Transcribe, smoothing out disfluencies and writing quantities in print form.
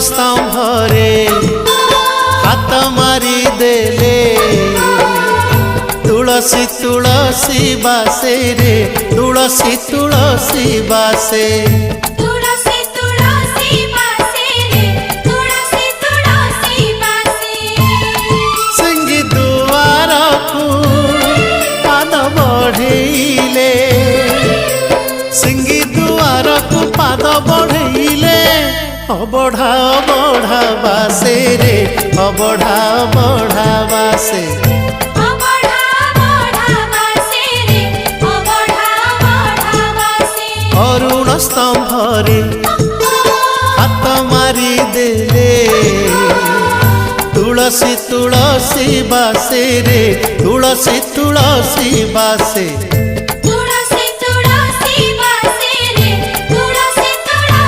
स्तंभरे हाथ मारी देले तुलसी तुलसी बासे रे तुलसी तुलसी बासे सिंगी दुआर को पाद बढ़ेले सिंगी दुआर को पाद बढ़ेले अबढ़ा अबढ़ा बासे रे अबढ़ा अबढ़ा बासे अरुण स्तंभरे हाथ मारी देले तुलसी तुलसी बासे रे तुलसी तुलसी बासे।